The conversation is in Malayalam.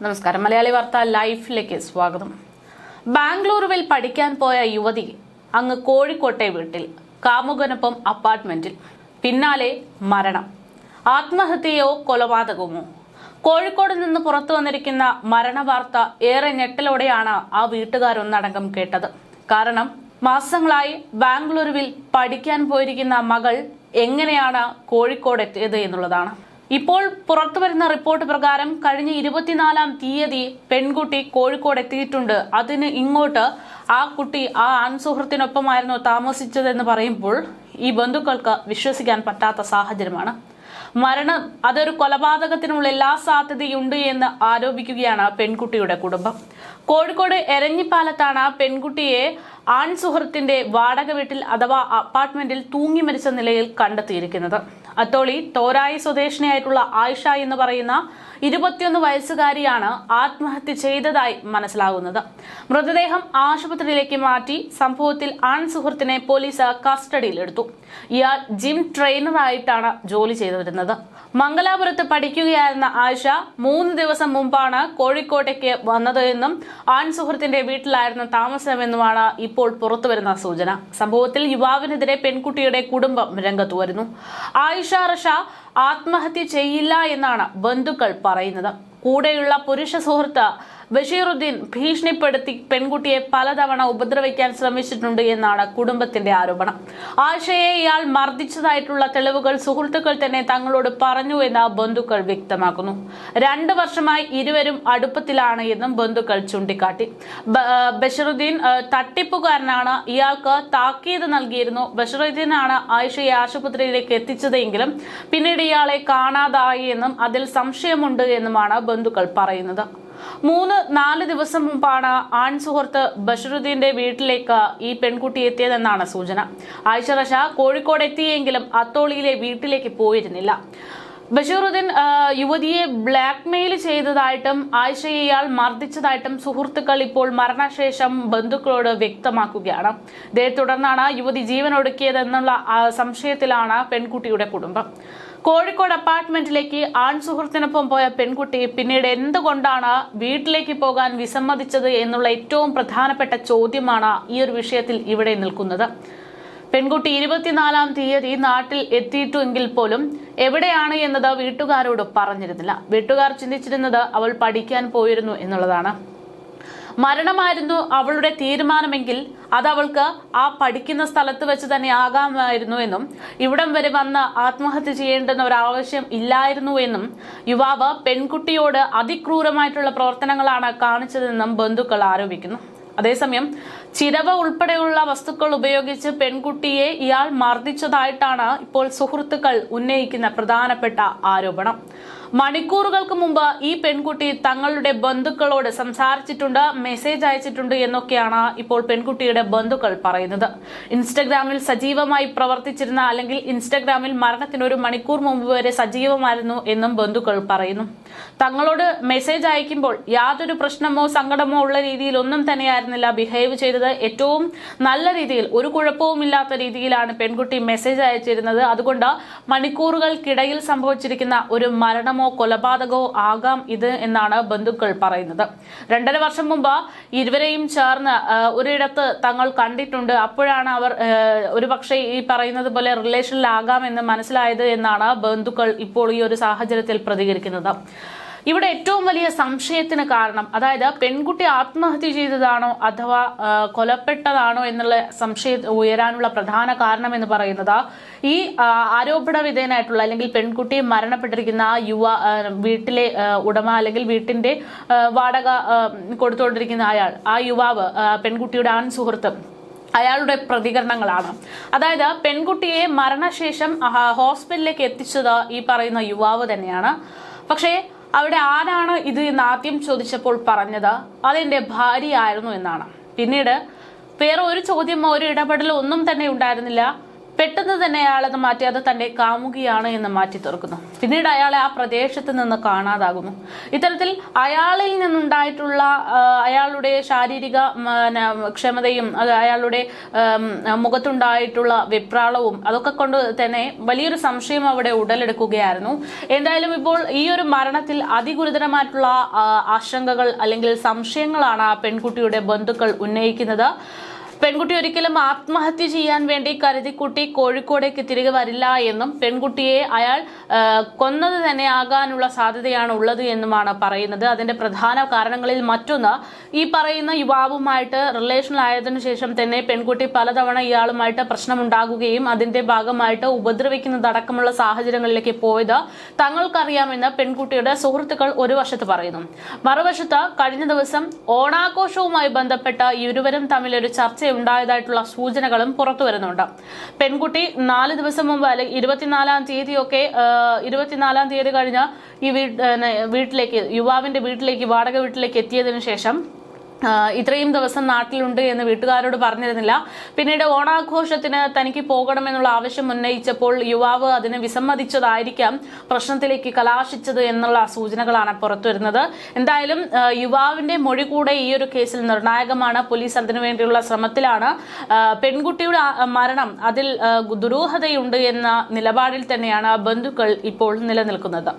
നമസ്കാരം. മലയാളി വാർത്ത ലൈഫിലേക്ക് സ്വാഗതം. ബാംഗ്ലൂരുവിൽ പഠിക്കാൻ പോയ യുവതി അങ്ങ് കോഴിക്കോട്ടെ വീട്ടിൽ, കാമുകനൊപ്പം അപ്പാർട്ട്മെന്റിൽ, പിന്നാലെ മരണം. ആത്മഹത്യയോ കൊലപാതകമോ? കോഴിക്കോട് നിന്ന് പുറത്തു വന്നിരിക്കുന്ന മരണവാർത്ത ഏറെ ഞെട്ടലോടെയാണ് ആ വീട്ടുകാരൊന്നടങ്കം കേട്ടത്. കാരണം മാസങ്ങളായി ബാംഗ്ലൂരുവിൽ പഠിക്കാൻ പോയിരിക്കുന്ന മകൾ എങ്ങനെയാണ് കോഴിക്കോട് എത്തിയത് എന്നുള്ളതാണ്. ഇപ്പോൾ പുറത്തുവരുന്ന റിപ്പോർട്ട് പ്രകാരം കഴിഞ്ഞ 24-ാം തീയതി പെൺകുട്ടി കോഴിക്കോട് എത്തിയിട്ടുണ്ട്. അതിന് ഇങ്ങോട്ട് ആ കുട്ടി ആ ആൺസുഹൃത്തിനൊപ്പമായിരുന്നു താമസിച്ചതെന്ന് പറയുമ്പോൾ ഈ ബന്ധുക്കൾക്ക് വിശ്വസിക്കാൻ പറ്റാത്ത സാഹചര്യമാണ്. മരണം അതൊരു കൊലപാതകത്തിനുള്ള എല്ലാ സാധ്യതയുണ്ട് എന്ന് ആരോപിക്കുകയാണ് പെൺകുട്ടിയുടെ കുടുംബം. കോഴിക്കോട് എരഞ്ഞിപ്പാലത്താണ് പെൺകുട്ടിയെ ആൺസുഹൃത്തിന്റെ വാടക വീട്ടിൽ അഥവാ അപ്പാർട്ട്മെന്റിൽ തൂങ്ങി മരിച്ച നിലയിൽ കണ്ടെത്തിയിരിക്കുന്നത്. അത്തോളി തോരായി സ്വദേശിനിയായിട്ടുള്ള ആയിഷ എന്ന് പറയുന്ന 21 വയസ്സുകാരിയാണ് ആത്മഹത്യ ചെയ്തതായി മനസ്സിലാകുന്നത്. മൃതദേഹം ആശുപത്രിയിലേക്ക് മാറ്റി. സംഭവത്തിൽ ആൺസുഹൃത്തിനെ പോലീസ് കസ്റ്റഡിയിലെടുത്തു. ഇയാൾ ജിം ട്രെയിനറായിട്ടാണ് ജോലി ചെയ്തു വരുന്നത്. മംഗലാപുരത്ത് പഠിക്കുകയായിരുന്ന ആയിഷ 3 ദിവസം മുമ്പാണ് കോഴിക്കോട്ടേക്ക് വന്നത് എന്നും ആൺസുഹൃത്തിന്റെ വീട്ടിലായിരുന്നു താമസമെന്നുമാണ് ഇപ്പോൾ പുറത്തുവരുന്ന സൂചന. സംഭവത്തിൽ യുവാവിനെതിരെ പെൺകുട്ടിയുടെ കുടുംബം രംഗത്തു വരുന്നു. ആയിഷ റഷ ആത്മഹത്യ ചെയ്യില്ല എന്നാണ് ബന്ധുക്കൾ പറയുന്നത്. കൂടെയുള്ള പുരുഷ സുഹൃത്ത് ബഷീറുദ്ദീൻ ഭീഷണിപ്പെടുത്തി പെൺകുട്ടിയെ പലതവണ ഉപദ്രവിക്കാൻ ശ്രമിച്ചിട്ടുണ്ട് എന്നാണ് കുടുംബത്തിന്റെ ആരോപണം. ആയിഷയെ ഇയാൾ മർദ്ദിച്ചതായിട്ടുള്ള തെളിവുകൾ സുഹൃത്തുക്കൾ തന്നെ തങ്ങളോട് പറഞ്ഞു എന്ന് ബന്ധുക്കൾ വ്യക്തമാക്കുന്നു. 2 വർഷമായി ഇരുവരും അടുപ്പത്തിലാണ് എന്നും ബന്ധുക്കൾ ചൂണ്ടിക്കാട്ടി. ബഷീറുദ്ദീൻ തട്ടിപ്പുകാരനാണ്, ഇയാൾക്ക് താക്കീത് നൽകിയിരുന്നു. ബഷീറുദ്ദീനാണ് ആയിഷയെ ആശുപത്രിയിലേക്ക് എത്തിച്ചതെങ്കിലും പിന്നീട് ഇയാളെ കാണാതായി എന്നും അതിൽ സംശയമുണ്ട് എന്നുമാണ് ബന്ധുക്കൾ പറയുന്നത്. 3-4 ദിവസം മുമ്പാണ് ആൺസുഹൃത്ത് ബഷീറുദ്ദീന്റെ വീട്ടിലേക്ക് ഈ പെൺകുട്ടി എത്തിയതെന്നാണ് സൂചന. ആയിഷ റഷ കോഴിക്കോട് എത്തിയെങ്കിലും അത്തോളിയിലെ വീട്ടിലേക്ക് പോയിരുന്നില്ല. ബഷീറുദ്ദീൻ യുവതിയെ ബ്ലാക്ക്മെയിൽ ചെയ്തതായിട്ടും ആയിഷയെ ഇയാൾ മർദ്ദിച്ചതായിട്ടും സുഹൃത്തുക്കൾ ഇപ്പോൾ മരണശേഷം ബന്ധുക്കളോട് വ്യക്തമാക്കുകയാണ്. ഇതേ തുടർന്നാണ് യുവതി ജീവനൊടുക്കിയതെന്നുള്ള സംശയത്തിലാണ് പെൺകുട്ടിയുടെ കുടുംബം. കോഴിക്കോട് അപ്പാർട്ട്മെന്റിലേക്ക് ആൺസുഹൃത്തിനൊപ്പം പോയ പെൺകുട്ടി പിന്നീട് എന്തുകൊണ്ടാണ് വീട്ടിലേക്ക് പോകാൻ വിസമ്മതിച്ചത് എന്നുള്ള ഏറ്റവും പ്രധാനപ്പെട്ട ചോദ്യമാണ് ഈ ഒരു വിഷയത്തിൽ ഇവിടെ നിൽക്കുന്നത്. പെൺകുട്ടി 24-ാം തീയതി നാട്ടിൽ എത്തിയിട്ടുവെങ്കിൽ പോലും എവിടെയാണ് എന്നത് വീട്ടുകാരോട് പറഞ്ഞിരുന്നില്ല. വീട്ടുകാർ ചിന്തിച്ചിരുന്നത് അവൾ പഠിക്കാൻ പോയിരുന്നു എന്നുള്ളതാണ്. മരണമായിരുന്നു അവളുടെ തീരുമാനമെങ്കിൽ അത് അവൾക്ക് ആ പഠിക്കുന്ന സ്ഥലത്ത് വെച്ച് തന്നെ ആകാമായിരുന്നു എന്നും ഇവിടം വരെ വന്ന് ആത്മഹത്യ ചെയ്യേണ്ടുന്ന ഒരാവശ്യം ഇല്ലായിരുന്നു എന്നും യുവാവ് പെൺകുട്ടിയോട് അതിക്രൂരമായിട്ടുള്ള പ്രവർത്തനങ്ങളാണ് കാണിച്ചതെന്നും ബന്ധുക്കൾ ആരോപിക്കുന്നു. അതേസമയം ചിരവ ഉൾപ്പെടെയുള്ള വസ്തുക്കൾ ഉപയോഗിച്ച് പെൺകുട്ടിയെ ഇയാൾ മർദ്ദിച്ചതായിട്ടാണ് ഇപ്പോൾ സുഹൃത്തുക്കൾ ഉന്നയിക്കുന്ന പ്രധാനപ്പെട്ട ആരോപണം. മണിക്കൂറുകൾക്ക് മുമ്പ് ഈ പെൺകുട്ടി തങ്ങളുടെ ബന്ധുക്കളോട് സംസാരിച്ചിട്ടുണ്ട്, മെസ്സേജ് അയച്ചിട്ടുണ്ട് എന്നൊക്കെയാണ് ഇപ്പോൾ പെൺകുട്ടിയുടെ ബന്ധുക്കൾ പറയുന്നത്. ഇൻസ്റ്റഗ്രാമിൽ സജീവമായി പ്രവർത്തിച്ചിരുന്ന അല്ലെങ്കിൽ ഇൻസ്റ്റഗ്രാമിൽ മരണത്തിന് 1 മണിക്കൂർ മുമ്പ് വരെ സജീവമായിരുന്നു എന്നും ബന്ധുക്കൾ പറയുന്നു. തങ്ങളോട് മെസ്സേജ് അയക്കുമ്പോൾ യാതൊരു പ്രശ്നമോ സങ്കടമോ ഉള്ള രീതിയിൽ ഒന്നും തന്നെയായിരുന്നില്ല ബിഹേവ് ചെയ്തത്. ഏറ്റവും നല്ല രീതിയിൽ, ഒരു കുഴപ്പവുമില്ലാത്ത രീതിയിലാണ് പെൺകുട്ടി മെസ്സേജ് അയച്ചിരുന്നത്. അതുകൊണ്ട് മണിക്കൂറുകൾക്കിടയിൽ സംഭവിച്ചിരിക്കുന്ന ഒരു മരണമോ കൊലപാതകമോ ആകാം ഇത് എന്നാണ് ബന്ധുക്കൾ പറയുന്നത്. 2.5 വർഷം മുമ്പ് ഇരുവരെയും ചേർന്ന് ഒരിടത്ത് തങ്ങൾ കണ്ടിട്ടുണ്ട്. അപ്പോഴാണ് അവർ ഒരുപക്ഷെ ഈ പറയുന്നത് പോലെ റിലേഷനിലാകാം എന്ന് മനസ്സിലായത് എന്നാണ് ബന്ധുക്കൾ ഇപ്പോൾ ഈ ഒരു സാഹചര്യത്തിൽ പ്രതികരിക്കുന്നത്. ഇവിടെ ഏറ്റവും വലിയ സംശയത്തിന് കാരണം, അതായത് പെൺകുട്ടി ആത്മഹത്യ ചെയ്തതാണോ അഥവാ കൊലപ്പെട്ടതാണോ എന്നുള്ള സംശയം ഉയരാനുള്ള പ്രധാന കാരണം എന്ന് പറയുന്നത് ഈ ആരോപണ വിധേയനായിട്ടുള്ള അല്ലെങ്കിൽ പെൺകുട്ടി മരണപ്പെട്ടിരിക്കുന്ന വീട്ടിലെ ഉടമ അല്ലെങ്കിൽ വീട്ടിന്റെ വാടക കൊടുത്തുകൊണ്ടിരിക്കുന്ന ആ യുവാവ്, പെൺകുട്ടിയുടെ ആൺസുഹൃത്ത്, അയാളുടെ പ്രതികരണങ്ങളാണ്. അതായത് പെൺകുട്ടിയെ മരണശേഷം ഹോസ്പിറ്റലിലേക്ക് എത്തിച്ചത് ഈ പറയുന്ന യുവാവ് തന്നെയാണ്. പക്ഷേ അവിടെ ആരാണ് ഇത് എന്ന് ആദ്യം ചോദിച്ചപ്പോൾ പറഞ്ഞത് അതെന്റെ ഭാര്യയായിരുന്നു എന്നാണ്. പിന്നീട് വേറെ ഒരു ചോദ്യമോ ഒരു ഇടപെടലോ ഒന്നും തന്നെ ഉണ്ടായിരുന്നില്ല. പെട്ടെന്ന് തന്നെ അയാളത് മാറ്റി അത് തന്റെ കാമുകിയാണ് എന്ന് മാറ്റി തീർക്കുന്നു. പിന്നീട് അയാളെ ആ പ്രദേശത്ത് നിന്ന് കാണാതാകുന്നു. ഇത്തരത്തിൽ അയാളിൽ നിന്നുണ്ടായിട്ടുള്ള അയാളുടെ ശാരീരിക ക്ഷമതയും അയാളുടെ മുഖത്തുണ്ടായിട്ടുള്ള വെപ്രാളവും അതൊക്കെ കൊണ്ട് തന്നെ വലിയൊരു സംശയം അവിടെ ഉടലെടുക്കുകയായിരുന്നു. എന്തായാലും ഇപ്പോൾ ഈ ഒരു മരണത്തിൽ അതിഗുരുതരമായിട്ടുള്ള ആശങ്കകൾ അല്ലെങ്കിൽ സംശയങ്ങളാണ് ആ പെൺകുട്ടിയുടെ ബന്ധുക്കൾ ഉന്നയിക്കുന്നത്. പെൺകുട്ടി ഒരിക്കലും ആത്മഹത്യ ചെയ്യാൻ വേണ്ടി കരുതിക്കുട്ടി കോഴിക്കോടേക്ക് തിരികെ വരില്ല എന്നും പെൺകുട്ടിയെ അയാൾ കൊന്നത് തന്നെ ആകാനുള്ള സാധ്യതയാണ് ഉള്ളത് എന്നുമാണ് പറയുന്നത്. അതിന്റെ പ്രധാന കാരണങ്ങളിൽ മറ്റൊന്ന്, ഈ പറയുന്ന യുവാവുമായിട്ട് റിലേഷനിലായതിനു ശേഷം തന്നെ പെൺകുട്ടി പലതവണ ഇയാളുമായിട്ട് പ്രശ്നമുണ്ടാകുകയും അതിന്റെ ഭാഗമായിട്ട് ഉപദ്രവിക്കുന്നതടക്കമുള്ള സാഹചര്യങ്ങളിലേക്ക് പോയത് തങ്ങൾക്കറിയാമെന്ന് പെൺകുട്ടിയുടെ സുഹൃത്തുക്കൾ ഒരു വശത്ത് പറയുന്നു. മറുവശത്ത് കഴിഞ്ഞ ദിവസം ഓണാഘോഷവുമായി ബന്ധപ്പെട്ട ഇരുവരും തമ്മിലൊരു ചർച്ച ഉണ്ടായതായിട്ടുള്ള സൂചനകളും പുറത്തു വരുന്നുണ്ട്. പെൺകുട്ടി 4 ദിവസം മുമ്പ് അല്ലെങ്കിൽ 24-ാം തീയതി കഴിഞ്ഞ് ഈ വീട്ടിലേക്ക് യുവാവിന്റെ വീട്ടിലേക്ക് വാടക വീട്ടിലേക്ക് എത്തിയതിനു ശേഷം ഇത്രയും ദിവസം നാട്ടിലുണ്ട് എന്ന് വീട്ടുകാരോട് പറഞ്ഞിരുന്നില്ല. പിന്നീട് ഓണാഘോഷത്തിന് തനിക്ക് പോകണമെന്നുള്ള ആവശ്യം ഉന്നയിച്ചപ്പോൾ യുവാവ് അതിന് വിസമ്മതിച്ചതായിരിക്കാം പ്രശ്നത്തിലേക്ക് കലാശിച്ചത് എന്നുള്ള സൂചനകളാണ് പുറത്തുവരുന്നത്. എന്തായാലും യുവാവിന്റെ മൊഴി കൂടെ ഈ ഒരു കേസിൽ നിർണായകമാണ്. പോലീസ് അതിനുവേണ്ടിയുള്ള ശ്രമത്തിലാണ്. പെൺകുട്ടിയുടെ മരണം അതിൽ ദുരൂഹതയുണ്ട് എന്ന നിലപാടിൽ തന്നെയാണ് ബന്ധുക്കൾ ഇപ്പോൾ നിലനിൽക്കുന്നത്.